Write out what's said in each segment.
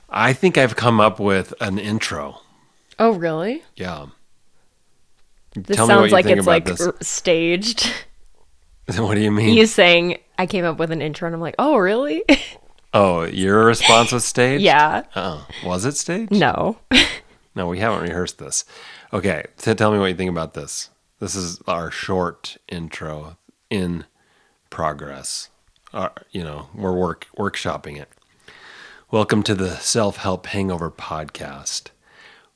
I think I've come up with an intro. Oh, really? Yeah. This Tell me what sounds you like think it's about like this. staged. What do you mean? You saying I came up with an intro and I'm like, oh, really? Oh, your response was staged? Yeah. Oh, was it staged? No. No, we haven't rehearsed this. Okay, tell me what you think about this. This is our short intro in progress. We're workshopping it. Welcome to the Self-Help Hangover Podcast,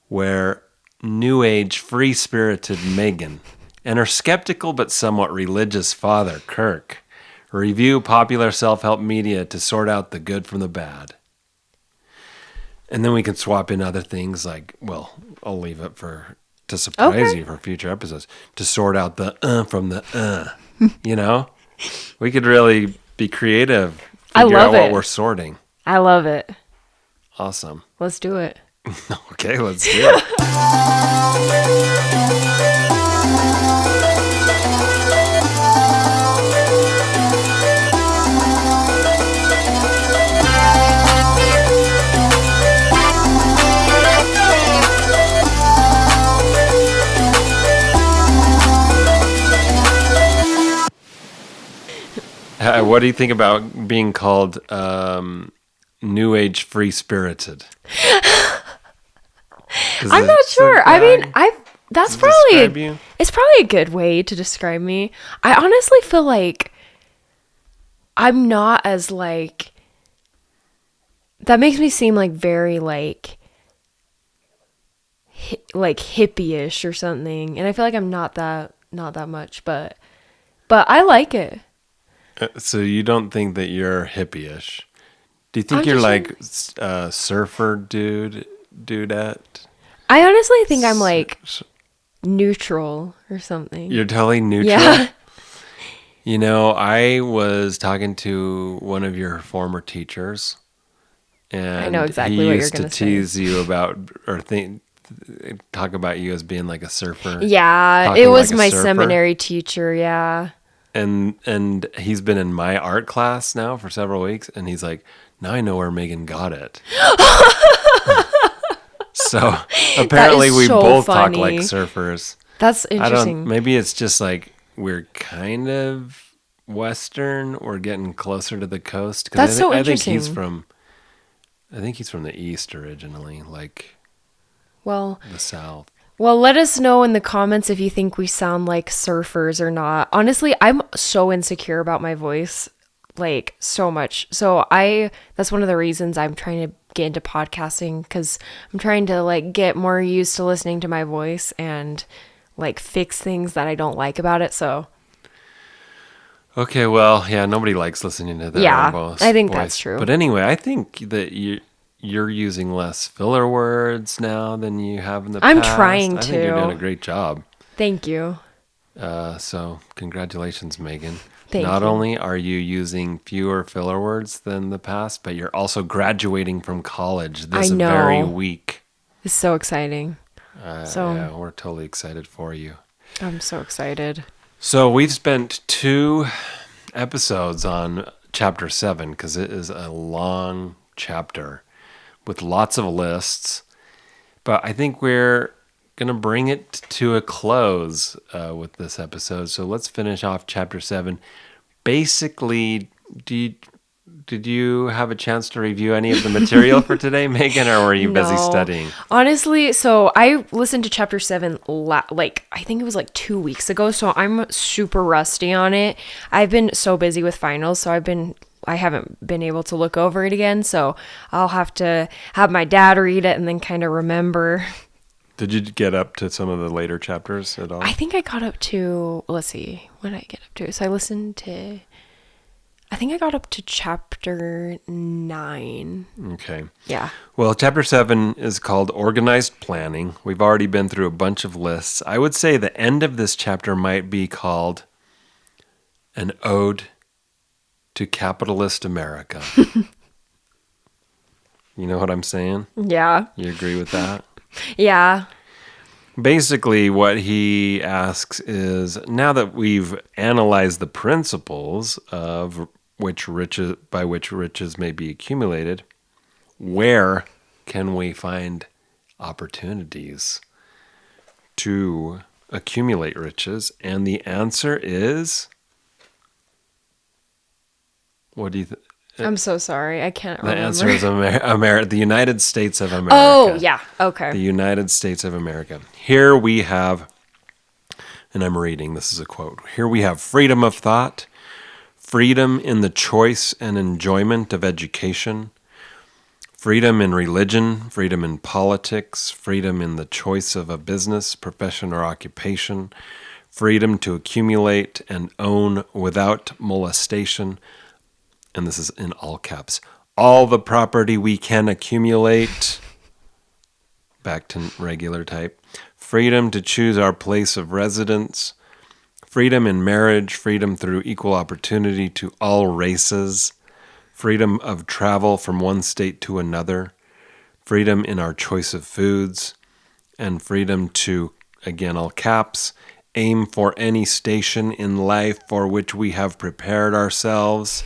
where New Age, free-spirited Megan and her skeptical but somewhat religious father, Kirk, review popular self-help media to sort out the good from the bad. And then we can swap in other things like, well, I'll leave it to surprise you for future episodes, to sort out the from the you know? We could really be creative, figure out what we're sorting. I love it. Awesome. Let's do it. Okay, let's do it. What do you think about being called New Age free-spirited? I'm not sure. I mean, it's probably a good way to describe me. I honestly feel like I'm not as like, that makes me seem like very like hippie-ish or something. And I feel like I'm not that much, but I like it. So you don't think that you're hippie-ish? Do you think you're like surfer dudette? I honestly think I'm like neutral or something. You're totally neutral? Yeah. You know, I was talking to one of your former teachers, and I know exactly he what you're used to gonna say. tease you about, or talk about you as being like a surfer. Yeah, it was my seminary teacher, yeah. And he's been in my art class now for several weeks, and he's like, now I know where Megan got it. So apparently we both talk like surfers. That's interesting. Maybe it's just like we're kind of Western or getting closer to the coast. That's so I interesting. think he's from the East originally, like the South. Well, let us know in the comments if you think we sound like surfers or not. Honestly, I'm so insecure about my voice, like so much. So that's one of the reasons I'm trying to get into podcasting, because I'm trying to like get more used to listening to my voice and like fix things that I don't like about it. So. Okay, well, yeah, nobody likes listening to their voice. I think that's true. But anyway, I think that you're using less filler words now than you have in the past. I'm trying to. I think you're doing a great job. Thank you. So congratulations, Megan. Thank you. Not only are you using fewer filler words than the past, but you're also graduating from college this very week. It's so exciting. Yeah, we're totally excited for you. I'm so excited. So we've spent 2 episodes on Chapter 7 because it is a long chapter with lots of lists. But I think we're going to bring it to a close with this episode. So let's finish off Chapter 7. Basically, did you have a chance to review any of the material for today, Megan, or were you busy studying? Honestly, so I listened to Chapter 7, I think it was like 2 weeks ago, so I'm super rusty on it. I've been so busy with finals, so I haven't been able to look over it again, so I'll have to have my dad read it and then kind of remember. Did you get up to some of the later chapters at all? I think I got up to, let's see, what did I get up to? So I think I got up to Chapter 9. Okay. Yeah. Well, Chapter 7 is called Organized Planning. We've already been through a bunch of lists. I would say the end of this chapter might be called An Ode to Capitalist America. You know what I'm saying? Yeah. You agree with that? Yeah. Basically, what he asks is, now that we've analyzed the principles of by which riches may be accumulated, where can we find opportunities to accumulate riches? And the answer is, what do you think? I'm so sorry. I can't The remember. answer is the United States of America. Oh, yeah. Okay. The United States of America. Here we have, and I'm reading, this is a quote. Here we have freedom of thought, freedom in the choice and enjoyment of education, freedom in religion, freedom in politics, freedom in the choice of a business, profession, or occupation, freedom to accumulate and own without molestation, and this is in all caps, all the property we can accumulate, back to regular type, freedom to choose our place of residence, freedom in marriage, freedom through equal opportunity to all races, freedom of travel from one state to another, freedom in our choice of foods, and freedom to, again, all caps, aim for any station in life for which we have prepared ourselves,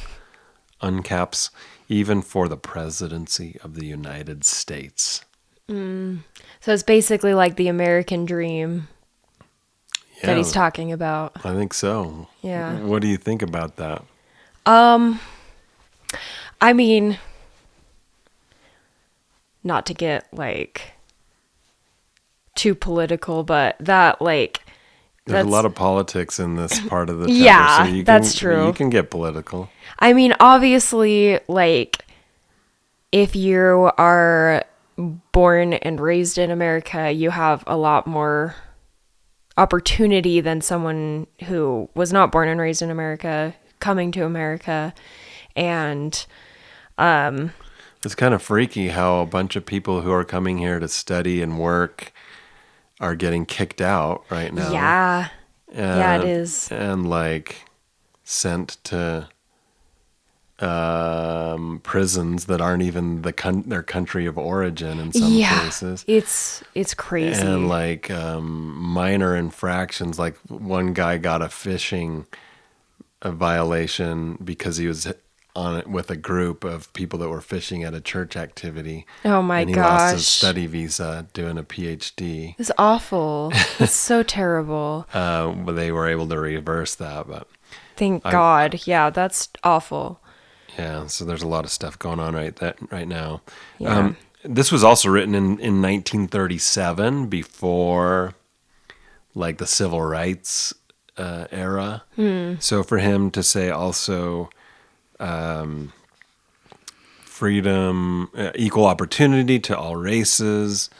uncaps, even for the presidency of the United States. So it's basically like the American dream that he's talking about. I think so. Yeah. What do you think about that? I mean, not to get like too political, but that There's a lot of politics in this part of the chapter. Yeah, so that's true. You can get political. I mean, obviously, like, if you are born and raised in America, you have a lot more opportunity than someone who was not born and raised in America coming to America. And it's kind of freaky how a bunch of people who are coming here to study and work are getting kicked out right now. yeah, it is. And like sent to prisons that aren't even their country of origin in some cases. It's crazy. And like minor infractions, like one guy got a violation because he was on it with a group of people that were fishing at a church activity. Oh my and he gosh. lost his study visa doing a PhD. It's awful. It's so terrible. But they were able to reverse that. But Thank God. Yeah, that's awful. yeah, so there's a lot of stuff going on right now. Yeah. This was also written in 1937, before like the civil rights era. So for him to say also freedom, equal opportunity to all races,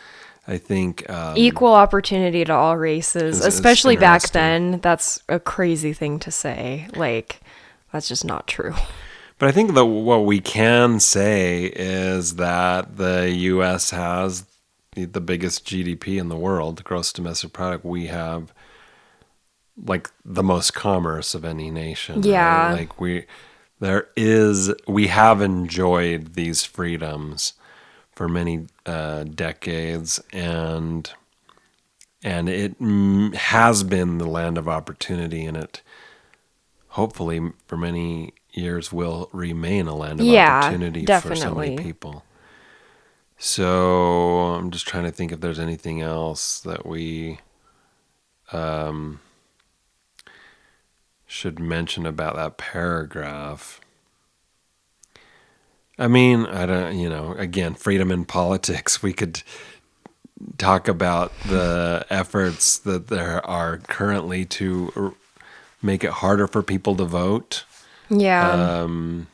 I think Equal opportunity to all races, is especially back interesting. then. That's a crazy thing to say. Like, that's just not true. But I think that what we can say is that the U.S. has the biggest GDP in the world, gross domestic product. We have like the most commerce of any nation. Yeah. Right? Like we have enjoyed these freedoms for many decades, and it has been the land of opportunity, and it hopefully for many years will remain a land of opportunity for so many people. So I'm just trying to think if there's anything else that we should mention about that paragraph. I mean, I don't, again, freedom in politics. We could talk about the efforts that there are currently to make it harder for people to vote. Yeah. And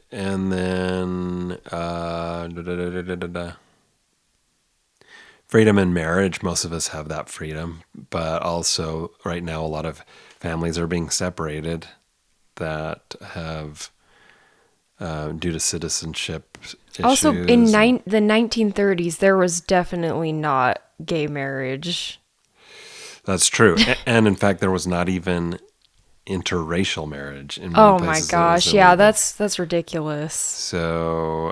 then freedom in marriage. Most of us have that freedom, but also right now a lot of families are being separated that have due to citizenship issues. Also, in the 1930s, there was definitely not gay marriage. That's true. And in fact, there was not even interracial marriage in many Oh my places. gosh. Yeah, that's ridiculous. So,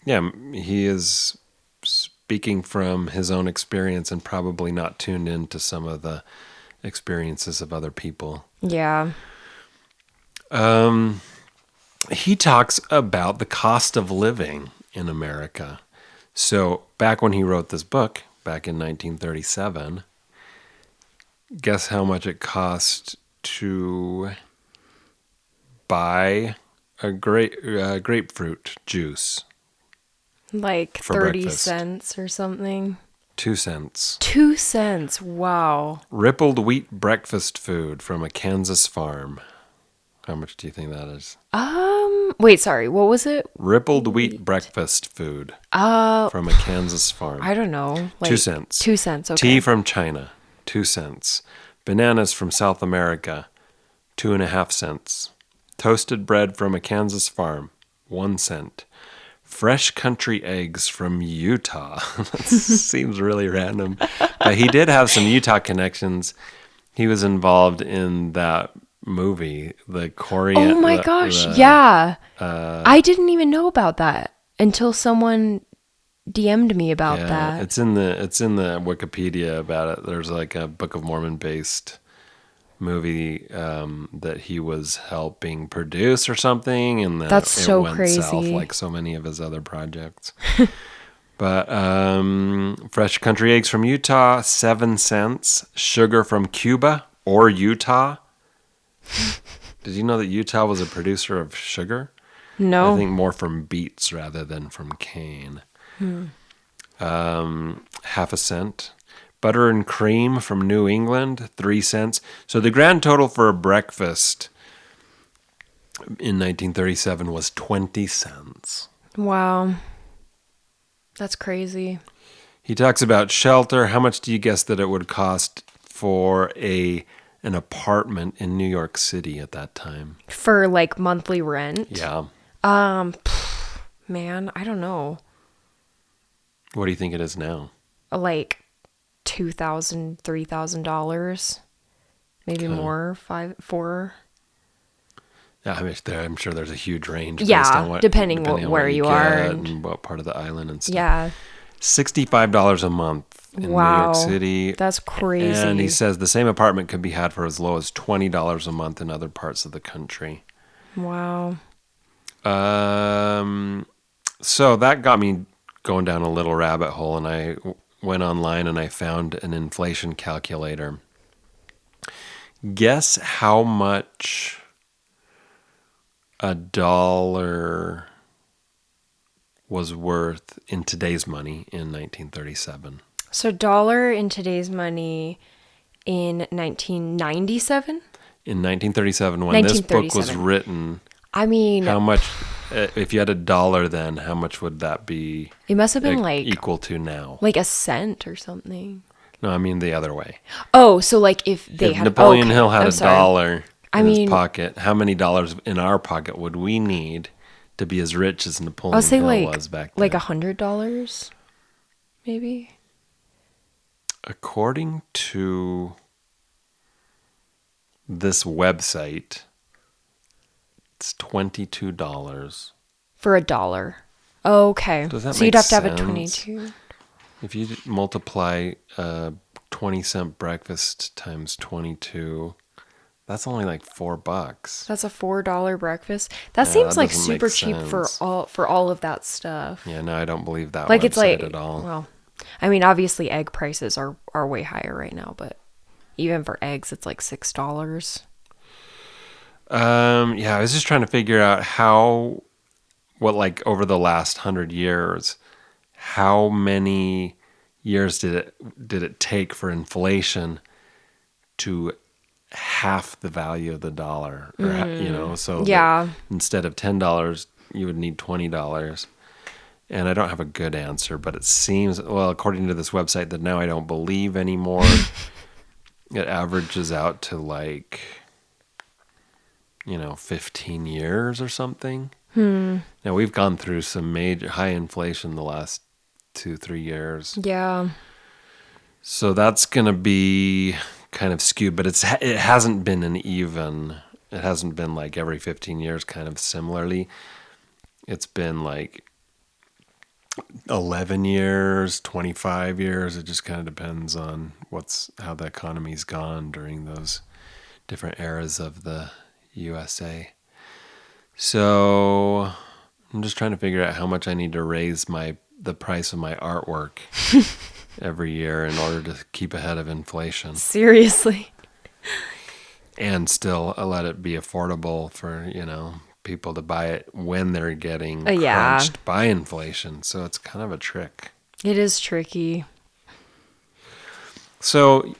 he is speaking from his own experience and probably not tuned into some of the experiences of other people. Yeah. he talks about the cost of living in America. So back when he wrote this book, back in 1937, guess how much it cost to buy a grapefruit juice Like for 30 breakfast? cents or something. 2 cents. 2 cents. Wow. Rippled wheat breakfast food from a Kansas farm. How much do you think that is? Wait, sorry. What was it? Rippled wheat breakfast food from a Kansas farm. I don't know. 2 cents. 2 cents. Okay. Tea from China, 2 cents. Bananas from South America, 2.5 cents. Toasted bread from a Kansas farm, 1 cent. Fresh country eggs from Utah. That seems really random. But he did have some Utah connections. He was involved in that movie, the Korean. Oh my gosh. Yeah. I didn't even know about that until someone DM'd me about that. It's in the Wikipedia about it. There's like a Book of Mormon based movie that he was helping produce or something, and then That's it so went crazy. south like so many of his other projects. But fresh country eggs from Utah, 7 cents. Sugar from Cuba or Utah. Did you know that Utah was a producer of sugar? No. I think more from beets rather than from cane. 0.5 cent. Butter and cream from New England, 3 cents. So the grand total for a breakfast in 1937 was 20 cents. Wow. That's crazy. He talks about shelter. How much do you guess that it would cost for an apartment in New York City at that time? For like monthly rent? Yeah. Man, I don't know. What do you think it is now? Like $2,000, $3,000, maybe more, 4. Yeah, I'm sure there's a huge range. Yeah, based on depending on where you are and what part of the island and stuff. Yeah. $65 a month in New York City. That's crazy. And he says the same apartment could be had for as low as $20 a month in other parts of the country. Wow. So that got me going down a little rabbit hole, and I went online and I found an inflation calculator. Guess how much a dollar was worth in today's money in 1937. So dollar in today's money in 1997? In 1937, when this book was written, I mean, how much, if you had a dollar then, how much would that be? It must have been like equal to now. Like a cent or something. No, I mean the other way. Oh, so like if Napoleon Hill had dollar in his mean, pocket, how many dollars in our pocket would we need to be as rich as Napoleon I'll say Hill was back then? Like $100, maybe? According to this website, it's $22. For a dollar. Okay. Does that so make you'd have to have a sense? 22. If you multiply 20-cent breakfast times 22, that's only like $4. That's a $4 breakfast. That seems that like doesn't super make cheap sense. for all of that stuff. Yeah, no, I don't believe that Like website it's like at all. Well, I mean, obviously egg prices are way higher right now, but even for eggs, it's like $6. Yeah, I was just trying to figure out over the last 100 years, how many years did it take for inflation to half the value of the dollar? Or, so Yeah. instead of $10, you would need $20. And I don't have a good answer, but it seems, well, according to this website that now I don't believe anymore, it averages out to 15 years or something. Now we've gone through some major high inflation the last 2-3 years. Yeah. So that's going to be kind of skewed, but it hasn't been it hasn't been like every 15 years kind of similarly. It's been like 11 years, 25 years. It just kind of depends on how the economy's gone during those different eras of the USA. So I'm just trying to figure out how much I need to raise the price of my artwork every year in order to keep ahead of inflation Seriously. and still let it be affordable for, people to buy it when they're getting Yeah. crunched by inflation. So it's kind of a trick. It is tricky. So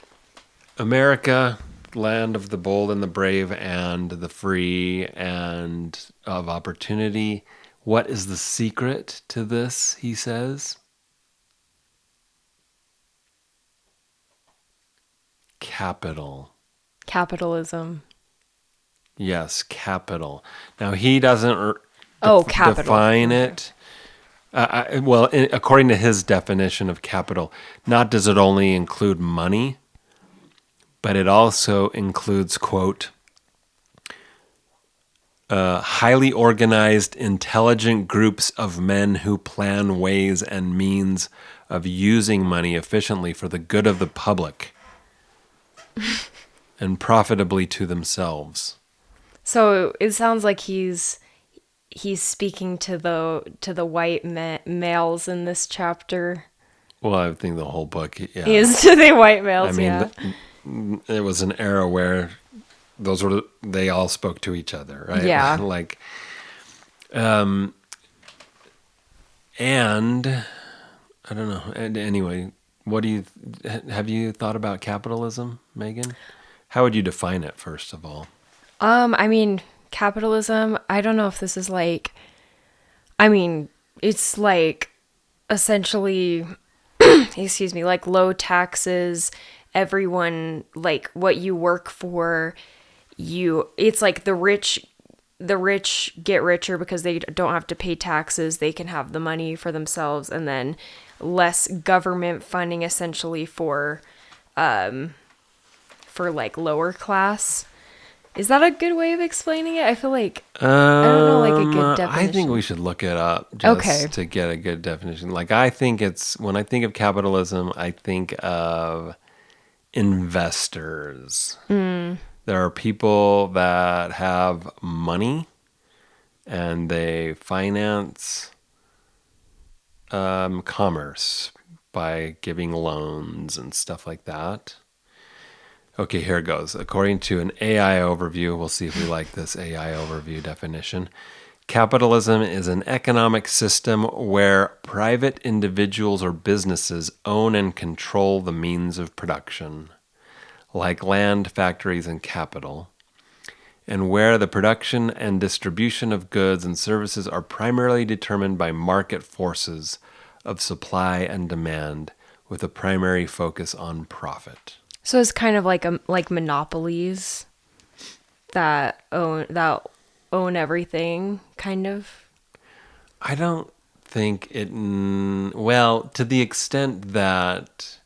America, land of the bold and the brave and the free and of opportunity. What is the secret to this, he says? Capital. Capitalism. Yes, capital. Now, he doesn't Capital. define it. According to his definition of capital, not does it only include money, but it also includes, quote, highly organized, intelligent groups of men who plan ways and means of using money efficiently for the good of the public and profitably to themselves. So it sounds like he's speaking to the white males in this chapter. Well, I think the whole book Is to the white males. It was an era where they all spoke to each other, right? Yeah. And I don't know. And anyway, have you thought about capitalism, Megan? How would you define it, first of all? Capitalism, I don't know if this is it's essentially, excuse me, low taxes, everyone, what you work for, it's the rich get richer because they don't have to pay taxes, they can have the money for themselves, and then less government funding essentially for lower class. Is that a good way of explaining it? I feel like I don't know a good definition. I think we should look it up just to get a good definition. I think when I think of capitalism, I think of investors. There are people that have money and they finance commerce by giving loans and stuff like that. Okay, here it goes. According to an AI overview, we'll see if we like this AI overview definition. Capitalism is an economic system where private individuals or businesses own and control the means of production, like land, factories, and capital, and where the production and distribution of goods and services are primarily determined by market forces of supply and demand, with a primary focus on profit. So it's kind of like monopolies that own everything, kind of. I don't think it. Well, to the extent that,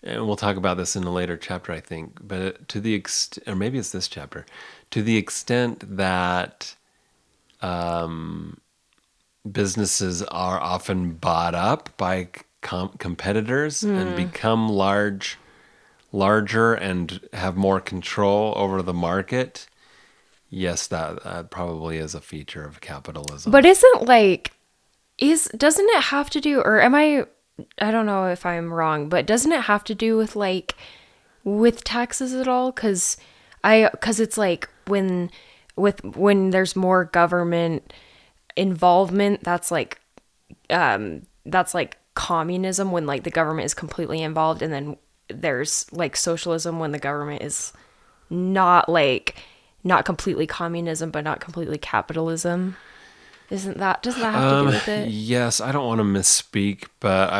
and we'll talk about this in a later chapter, I think. But to the extent, or maybe it's this chapter, to the extent that businesses are often bought up by competitors and become larger and have more control over the market, yes, that probably is a feature of capitalism. But doesn't it have to do, or I don't know if I'm wrong, but doesn't it have to do with taxes at all? Because it's when there's more government involvement, that's communism, when the government is completely involved, and then there's socialism when the government is not completely communism but not completely capitalism. Doesn't that have to do with it? Yes, I don't want to misspeak, but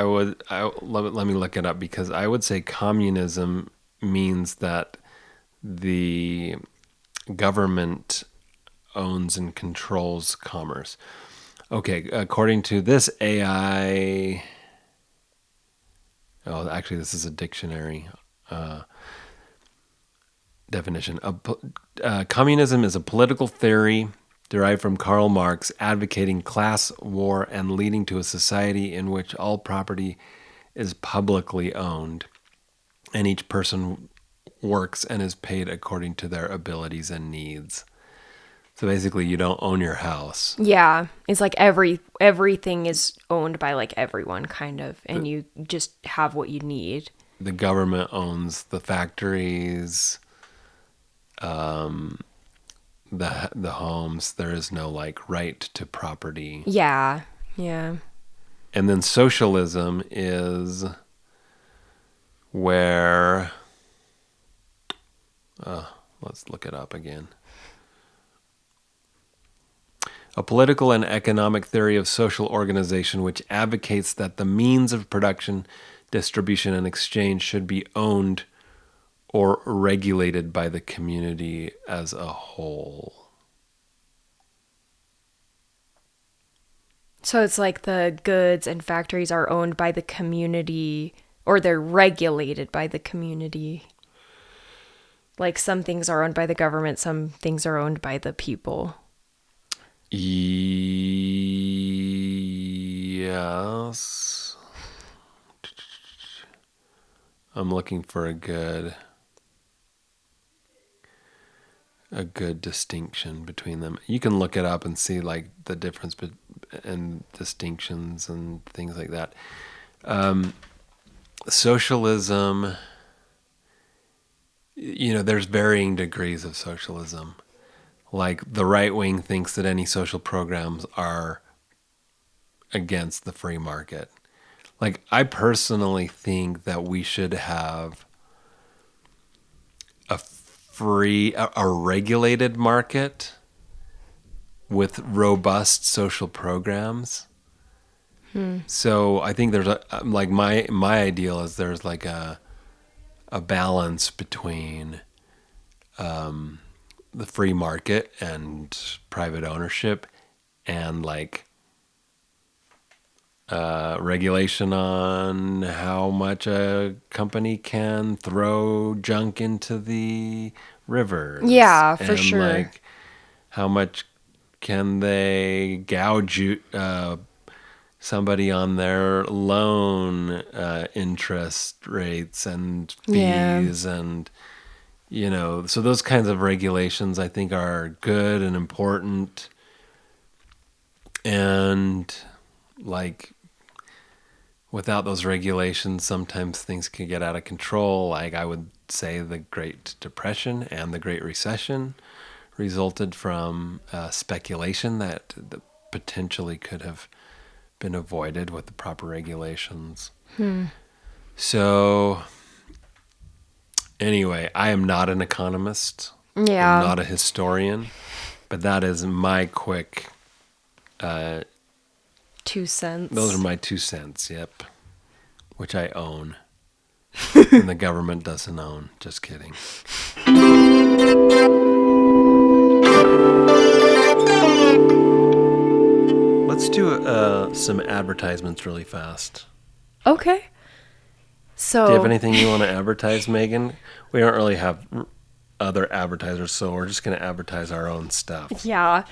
let me look it up, because I would say communism means that the government owns and controls commerce. Okay, according to this AI, actually this is a dictionary definition. Communism is a political theory derived from Karl Marx, advocating class war and leading to a society in which all property is publicly owned and each person works and is paid according to their abilities and needs. So basically, you don't own your house. Yeah. It's like everything is owned by like everyone kind of, and you just have what you need. The government owns the factories, the homes. There is no like right to property. Yeah. Yeah. And then socialism is where let's look it up again. A political and economic theory of social organization which advocates that the means of production, distribution, and exchange should be owned or regulated by the community as a whole. So it's like the goods and factories are owned by the community, or they're regulated by the community. Like some things are owned by the government, some things are owned by the people. Yes. I'm looking for a good distinction between them. You can look it up and see like the difference and distinctions and things like that. Socialism, there's varying degrees of socialism. Like the right wing thinks that any social programs are against the free market. Like I personally think that we should have a regulated market with robust social programs. So I think there's like my ideal is there's like a balance between the free market and private ownership and like regulation on how much a company can throw junk into the rivers. Yeah, for and sure. Like how much can they gouge somebody on their loan interest rates and fees and so those kinds of regulations I think are good and important. And like without those regulations, sometimes things can get out of control. Like I would say the Great Depression and the Great Recession resulted from speculation that potentially could have been avoided with the proper regulations. So anyway, I am not an economist. Yeah. I'm not a historian, but that is my quick 2 cents. Those are my 2 cents, yep. Which I own. And the government doesn't own. Just kidding. Let's do some advertisements really fast. Okay. So Do you have anything you want to advertise, Megan? We don't really have other advertisers, so we're just going to advertise our own stuff. Yeah.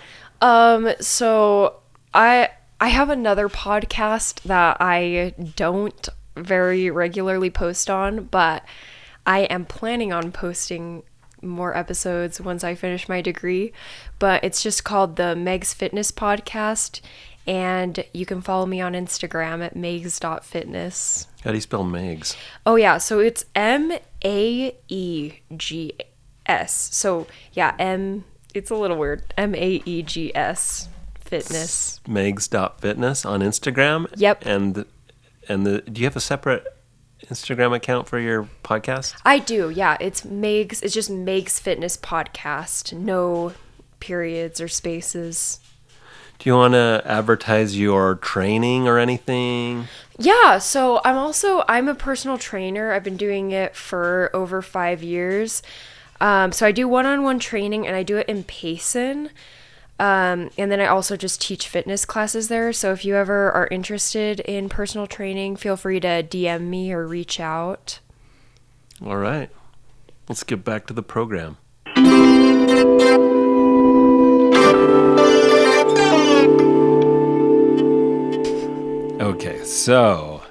So I have another podcast that I don't very regularly post on, but I am planning on posting more episodes once I finish my degree. But it's just called the Meg's Fitness Podcast, and you can follow me on Instagram at megs.fitness. How do you spell Megs? Oh yeah, so it's Maegs. So yeah, it's a little weird. Maegs Fitness. Megs.fitness on Instagram? Yep. And do you have a separate Instagram account for your podcast? I do, yeah. It's Megs. It's just Megs Fitness Podcast. No periods or spaces. Do you want to advertise your training or anything? Yeah, so I'm a personal trainer. I've been doing it for over 5 years. So I do one-on-one training, and I do it in Payson. And then I also just teach fitness classes there. So if you ever are interested in personal training, feel free to DM me or reach out. All right. Let's get back to the program. Okay, so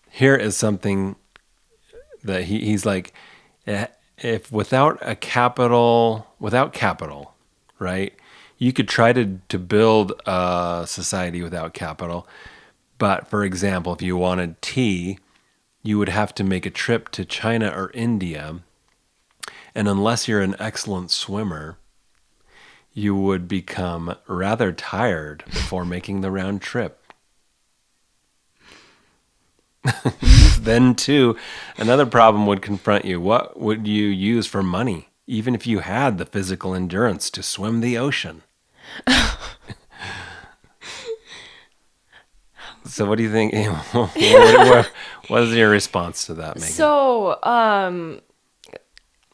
here is something that he's like, if without capital, right? You could try to build a society without capital. But for example, if you wanted tea, you would have to make a trip to China or India. And unless you're an excellent swimmer, you would become rather tired before making the round trip. Then, too, another problem would confront you. What would you use for money, even if you had the physical endurance to swim the ocean? So, what do you think? What is your response to that, Megan? So,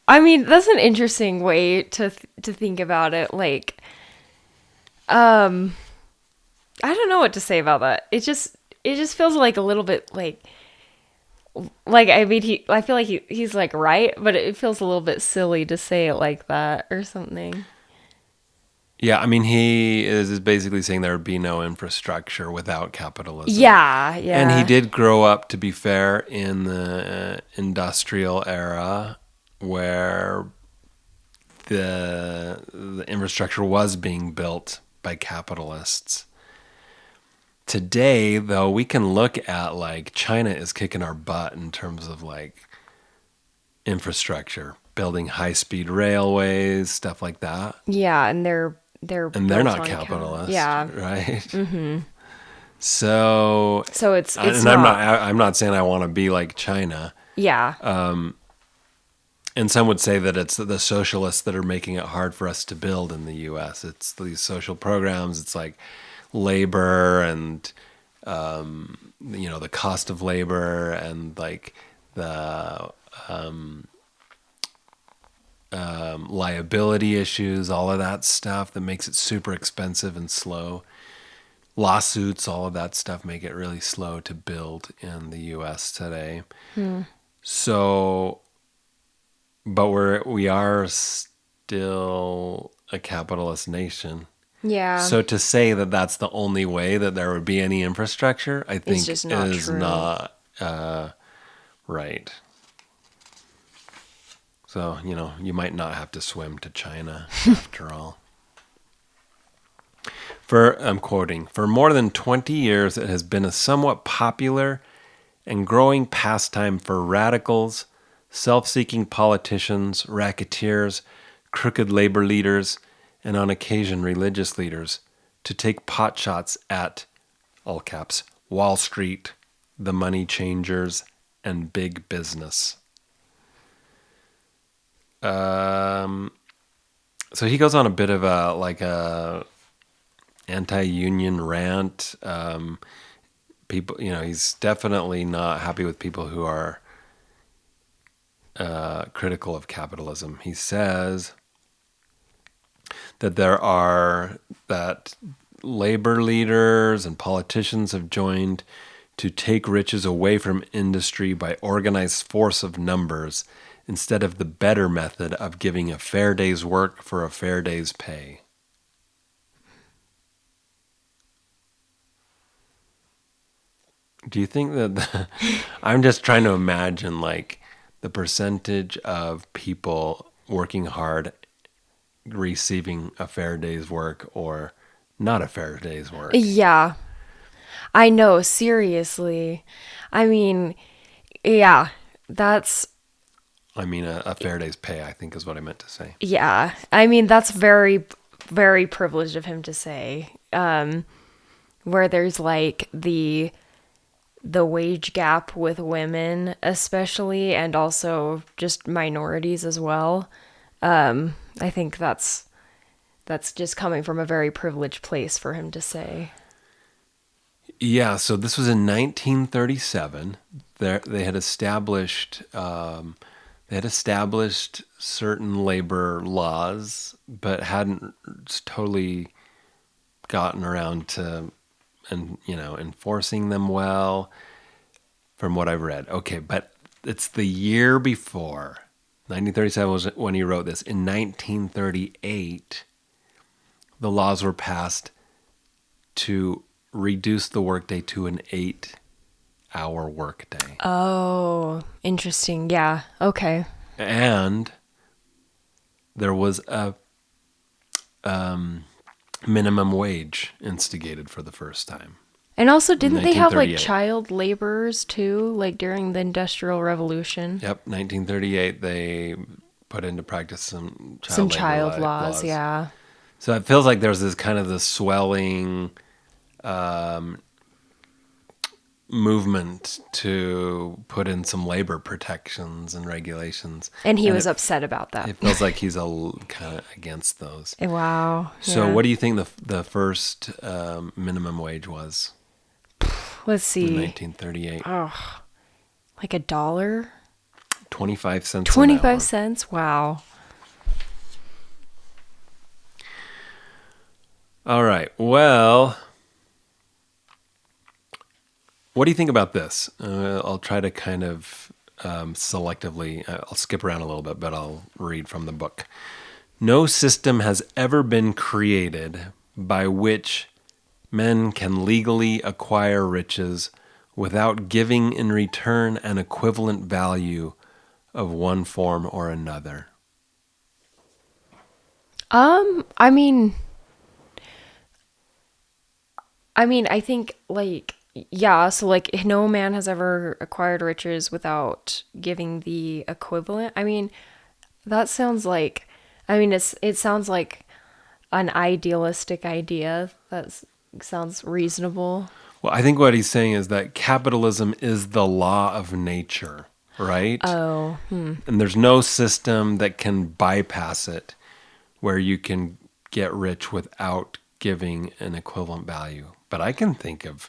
I mean, that's an interesting way to think about it. Like, I don't know what to say about that. It just feels like a little bit like I mean, I feel like he's like right, but it feels a little bit silly to say it like that or something. Yeah, I mean, he is basically saying there would be no infrastructure without capitalism. Yeah, And he yeah. did grow up, to be fair, in the industrial era where the infrastructure was being built by capitalists. Today, though, we can look at like China is kicking our butt in terms of like infrastructure, building high-speed railways, stuff like that. Yeah, and And they're built not on capitalist, yeah. right? Mm-hmm. So, So it's and not. I'm not saying I want to be like China. Yeah. And some would say that it's the socialists that are making it hard for us to build in the U.S. It's these social programs. It's like labor and the cost of labor and like the liability issues, all of that stuff that makes it super expensive and slow. Lawsuits, all of that stuff make it really slow to build in the U.S. today. So, but we are still a capitalist nation. Yeah. So to say that that's the only way that there would be any infrastructure, I think just not is true. not right. So, you might not have to swim to China after all. I'm quoting, for more than 20 years, it has been a somewhat popular and growing pastime for radicals, self-seeking politicians, racketeers, crooked labor leaders, and on occasion religious leaders to take potshots at, all caps, Wall Street, the money changers, and big business. So he goes on a bit of a anti-union rant. People, he's definitely not happy with people who are critical of capitalism. He says that that labor leaders and politicians have joined to take riches away from industry by organized force of numbers instead of the better method of giving a fair day's work for a fair day's pay. Do you think that I'm just trying to imagine like the percentage of people working hard receiving a fair day's work or not a fair day's work? Yeah. I know, seriously. I mean, yeah, that's A fair day's pay, I think is what I meant to say. yeah. I mean, that's very very privileged of him to say. Where there's like the wage gap with women especially and also just minorities as well. I think that's just coming from a very privileged place for him to say. Yeah, so this was in 1937. They had established certain labor laws, but hadn't totally gotten around to enforcing them well, from what I've read. Okay, but it's the year before. 1937 was when he wrote this. In 1938, the laws were passed to reduce the workday to an 8-hour workday. Oh, interesting. Yeah. Okay. And there was minimum wage instigated for the first time. And also, didn't they have like 1938. child laborers too, like during the Industrial Revolution? Yep, 1938, they put into practice some Some child labor child laws, yeah. So it feels like there's this kind of this swelling movement to put in some labor protections and regulations. And he was upset about that. It feels like he's kind of against those. Wow. So yeah. what do you think the first minimum wage was Let's in see. 1938? Like $1? 25 cents an hour. 25 cents? Wow. All right. Well, what do you think about this? I'll try to kind of selectively, I'll skip around a little bit, but I'll read from the book. No system has ever been created by which men can legally acquire riches without giving in return an equivalent value of one form or another. I mean, I think like, yeah, so like no man has ever acquired riches without giving the equivalent. I mean, that sounds like, it sounds like an idealistic idea. Sounds reasonable. Well, I think what he's saying is that capitalism is the law of nature, right? Oh, And there's no system that can bypass it where you can get rich without giving an equivalent value. But I can think of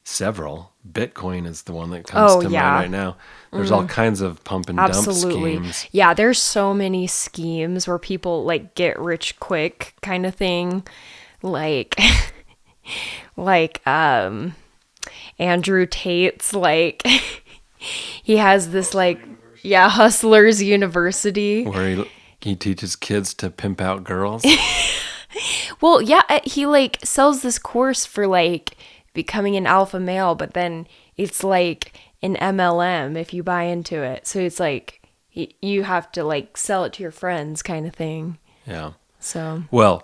several. Bitcoin is the one that comes to yeah. mind right now. There's all kinds of pump and dump absolutely. schemes. Yeah, there's so many schemes where people like get rich quick kind of thing. Like like Andrew Tate's like he has this like Hustlers University Where he teaches kids to pimp out girls. Well, yeah, he like sells this course for like becoming an alpha male, but then it's like an MLM if you buy into it. So it's like you have to like sell it to your friends kind of thing. Yeah. So, Well,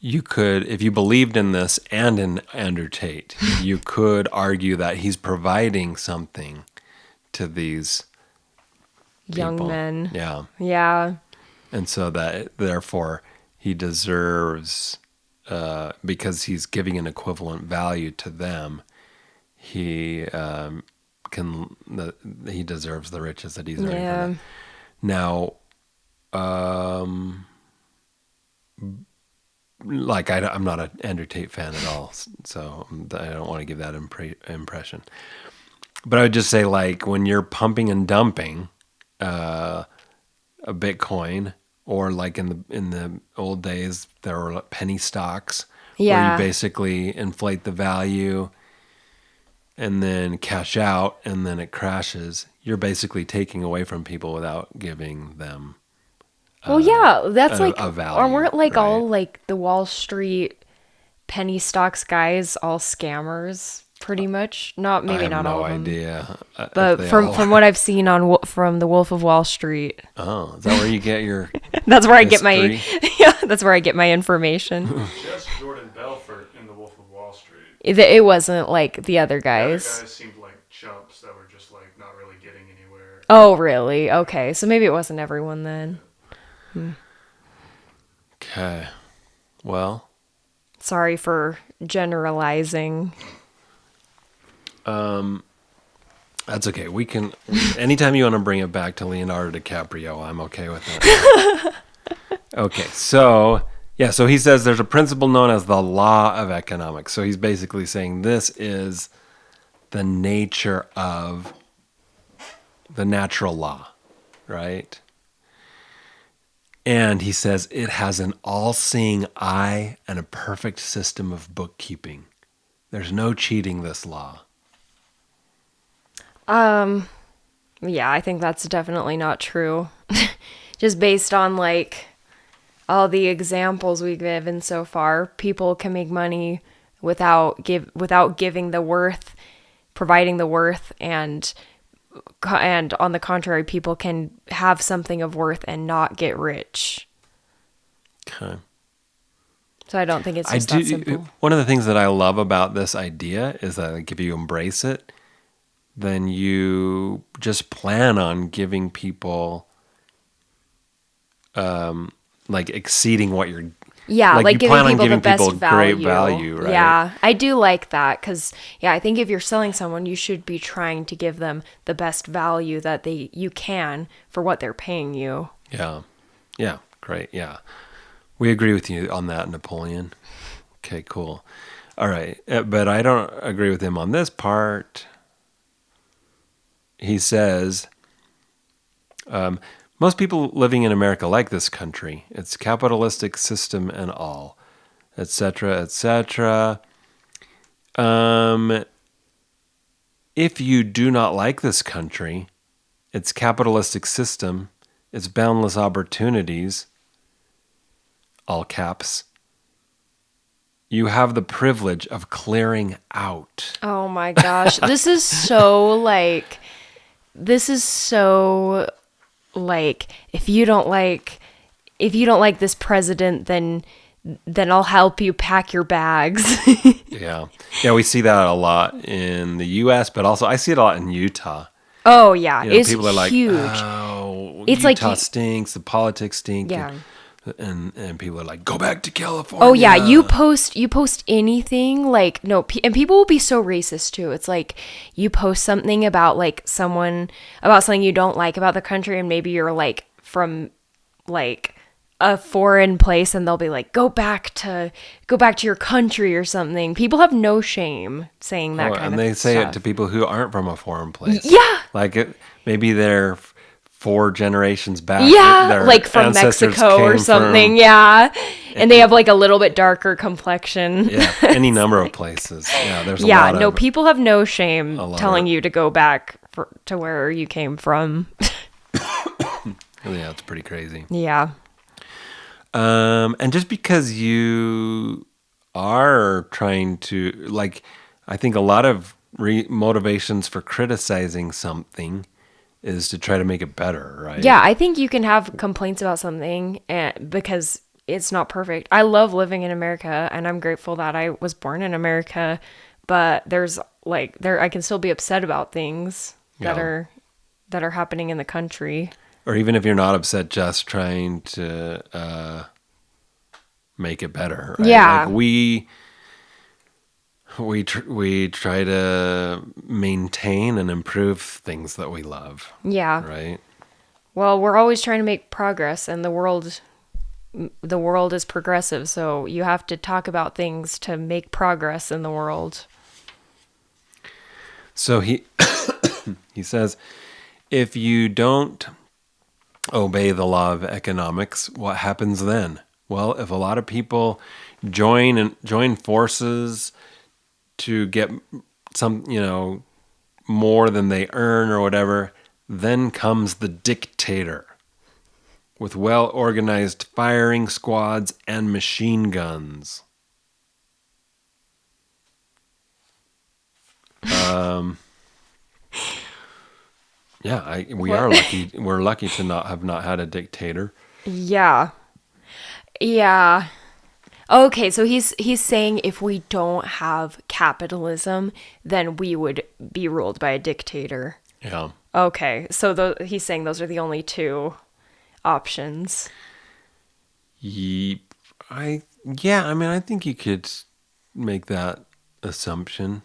you could, if you believed in this and in Andrew Tate, you could argue that he's providing something to these young people. men. Yeah. Yeah. And so that therefore he deserves, because he's giving an equivalent value to them, he he deserves the riches that he's earning from them. Now, like I'm not an Andrew Tate fan at all, so I don't want to give that impression. But I would just say, like, when you're pumping and dumping a Bitcoin, or like in the old days, there were penny stocks where you basically inflate the value and then cash out, and then it crashes. You're basically taking away from people without giving them. Well, yeah, that's like, a value, or weren't like right? all like the Wall Street penny stocks guys all scammers? Pretty much, not maybe not all of them. I have no idea. But from what I've seen from the Wolf of Wall Street. Oh, is that where you get your? That's where I get my that's where I get my information. Just Jordan Belfort in The Wolf of Wall Street. It wasn't like the other guys. The other guys seemed like chumps that were just like not really getting anywhere. Oh, really? Okay, so maybe it wasn't everyone then. Okay. Well, sorry for generalizing. That's okay. We can, anytime you want to bring it back to Leonardo DiCaprio, I'm okay with that. Okay. So he says there's a principle known as the law of economics. So he's basically saying this is the nature of the natural law, right? And he says it has an all-seeing eye and a perfect system of bookkeeping. There's no cheating this law. Yeah, I think that's definitely not true. Just based on like all the examples we've given so far, people can make money without giving the worth, providing the worth, and on the contrary, people can have something of worth and not get rich. Okay. So I don't think it's I just that simple. One of the things that I love about this idea is that, like, if you embrace it, then you just plan on giving people, like, exceeding what you're. Yeah, like like you giving plan on people the giving best people value. great value, right? Yeah, I do like that because, yeah, I think if you're selling someone, you should be trying to give them the best value that you can for what they're paying you. Yeah. Yeah. Great. Yeah. We agree with you on that, Napoleon. Okay, cool. All right. But I don't agree with him on this part. He says, most people living in America like this country, its capitalistic system and all, etc., etc. If you do not like this country, its capitalistic system, its boundless opportunities, all caps, you have the privilege of clearing out. Oh my gosh. This is so like if you don't like this president, then I'll help you pack your bags. Yeah. Yeah, we see that a lot in the US, but also I see it a lot in Utah. Oh yeah, You know, it's people are like, huge. oh, It's Utah like stinks, the politics stink. Yeah. And people are like, go back to California. Oh yeah, you post anything like no, and people will be so racist too. It's like you post something about like something you don't like about the country, and maybe you're like from like a foreign place, and they'll be like, go back to your country or something. People have no shame saying that kind of stuff. And they say it to people who aren't from a foreign place. Yeah. Like maybe they're 4 generations back. Yeah, their like from ancestors Mexico or came something. from- Yeah, and they have like a little bit darker complexion. Yeah, any number of places. Yeah, there's a Yeah, lot no, of... people have no shame lot telling of- you to go back to where you came from. Yeah, it's pretty crazy. Yeah. And just because you are trying to, like, I think a lot of motivations for criticizing something is to try to make it better, right? Yeah, I think you can have complaints about something because it's not perfect. I love living in America, and I'm grateful that I was born in America, but I can still be upset about things that are happening in the country. Or even if you're not upset, just trying to make it better, right? Yeah. Like we try to maintain and improve things that we love, Yeah. right? Well, we're always trying to make progress, and the world is progressive, so you have to talk about things to make progress in the world. So he says, if you don't obey the law of economics, what happens then? Well, if a lot of people join forces to get some, more than they earn or whatever, then comes the dictator with well-organized firing squads and machine guns. Yeah, we are lucky. We're lucky to have not had a dictator. Yeah. Yeah. Okay, so he's saying if we don't have capitalism, then we would be ruled by a dictator. Yeah. Okay, so he's saying those are the only 2 options. I think you could make that assumption.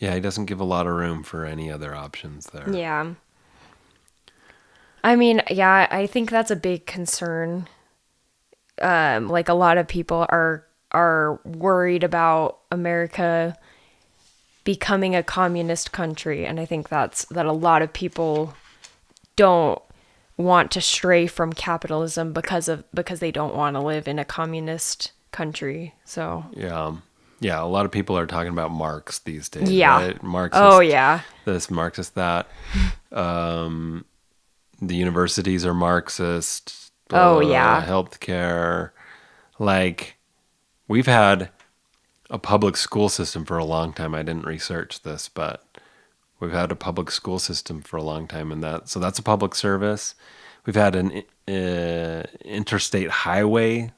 Yeah, he doesn't give a lot of room for any other options there. Yeah. I mean, yeah, I think that's a big concern. Like a lot of people are worried about America becoming a communist country, and I think that a lot of people don't want to stray from capitalism because they don't want to live in a communist country. So yeah, a lot of people are talking about Marx these days. Yeah. Right? Marxist. Oh yeah. This, Marxist, that. The universities are Marxist. Oh yeah. Healthcare. Like, we've had a public school system for a long time. I didn't research this, but we've had a public school system for a long time, and that's a public service. We've had an interstate highway,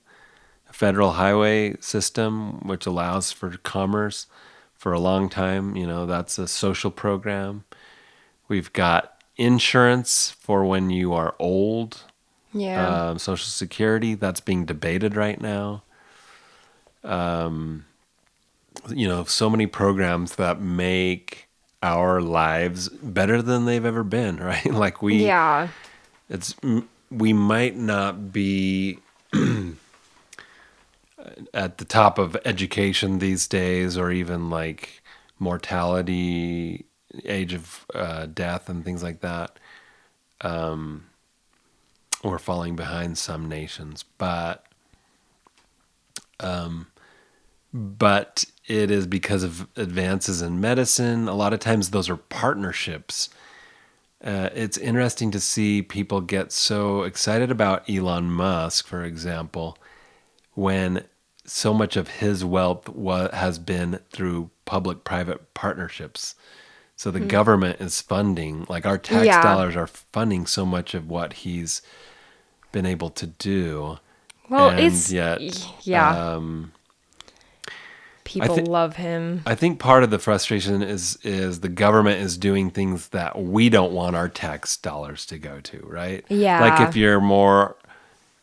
federal highway system, which allows for commerce for a long time. That's a social program. We've got insurance for when you are old. Yeah. Social Security, that's being debated right now. So many programs that make our lives better than they've ever been, right? Like Yeah. we might not be at the top of education these days, or even like mortality, age of death and things like that. We're falling behind some nations, but it is because of advances in medicine. A lot of times those are partnerships. It's interesting to see people get so excited about Elon Musk, for example, when so much of his wealth has been through public-private partnerships. So the government is funding, like our tax Yeah. dollars are funding so much of what he's been able to do. Well, And yet, yeah. People thi- love him. I think part of the frustration is the government is doing things that we don't want our tax dollars to go to, right? Yeah. Like if you're more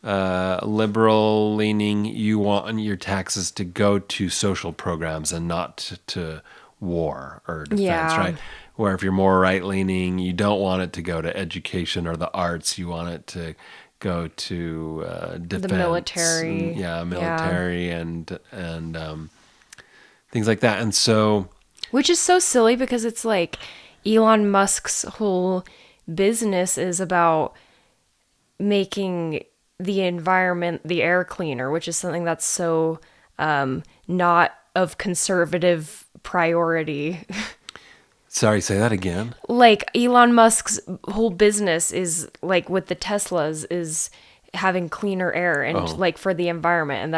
liberal leaning, you want your taxes to go to social programs and not to war or defense, Yeah. right? Where if you're more right leaning, you don't want it to go to education or the arts. You want it to go to defense, military. military and things like that. And so, Which is so silly because it's like Elon Musk's whole business is about making the environment, the air cleaner, which is something that's so not of conservative priority. sorry, say that again. Like Elon Musk's whole business is like with the Teslas is having cleaner air and like for the environment, and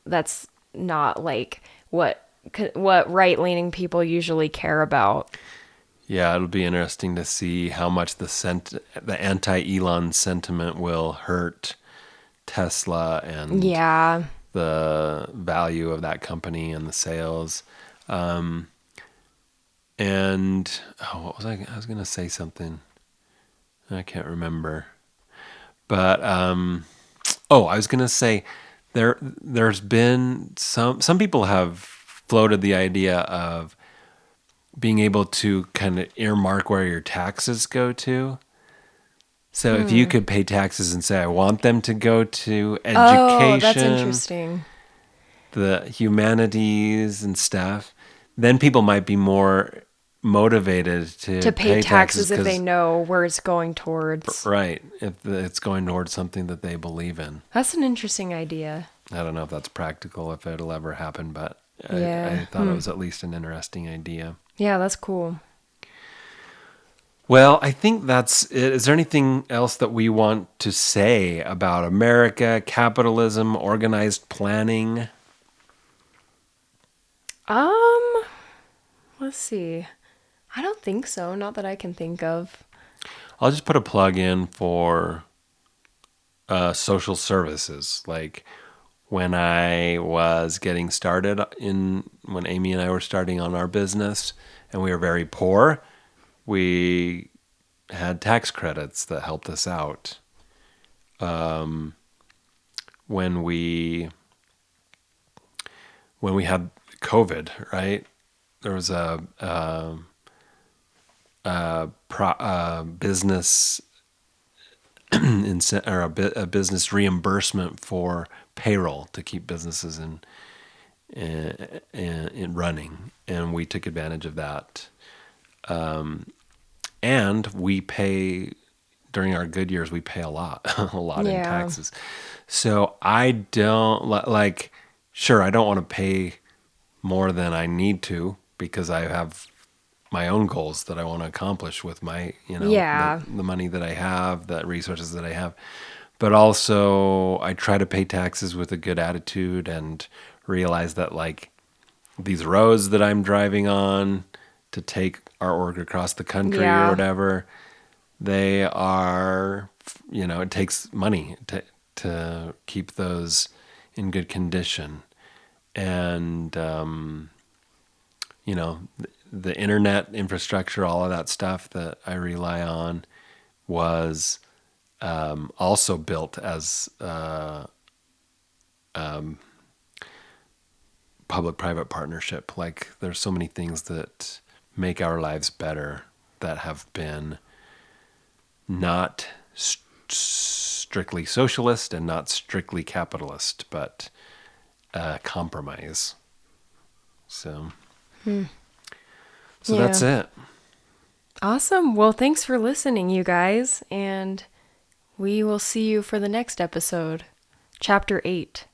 that's not like what right-leaning people usually care about. Yeah, it'll be interesting to see how much the anti-Elon sentiment will hurt Tesla and Yeah. the value of that company and the sales. What was I was going to say something. I can't remember. But I was going to say there's been some people have floated the idea of being able to kind of earmark where your taxes go to. So if you could pay taxes and say, I want them to go to education, Oh, that's interesting. the humanities and stuff, then people might be more motivated to Pay taxes if 'cause- they know where it's going towards. right, if it's going towards something that they believe in. That's an interesting idea. I don't know if that's practical, if it'll ever happen, but Yeah. I thought it was at least an interesting idea. Yeah, that's cool. Well, I think that's it. Is there anything else that we want to say about America, capitalism, organized planning? Let's see. I don't think so. Not that I can think of. I'll just put a plug in for social services. Like when I was getting started when Amy and I were starting on our business and we were very poor, we had tax credits that helped us out. When we had COVID, right? There was a business a business reimbursement for payroll to keep businesses in running, and we took advantage of that. And we pay during our good years. We pay a lot in Yeah. taxes. So I don't like. Sure, I don't want to pay more than I need to because I have my own goals that I want to accomplish with my, Yeah. the money that I have, the resources that I have. But also I try to pay taxes with a good attitude and realize that like these roads that I'm driving on to take our org across the country Yeah. or whatever, they are, it takes money to keep those in good condition. And, the internet infrastructure, all of that stuff that I rely on was also built as public-private partnership. Like, there's so many things that make our lives better that have been not strictly socialist and not strictly capitalist, but compromise. So that's it. Awesome. Well, thanks for listening, you guys, and we will see you for the next episode, Chapter 8.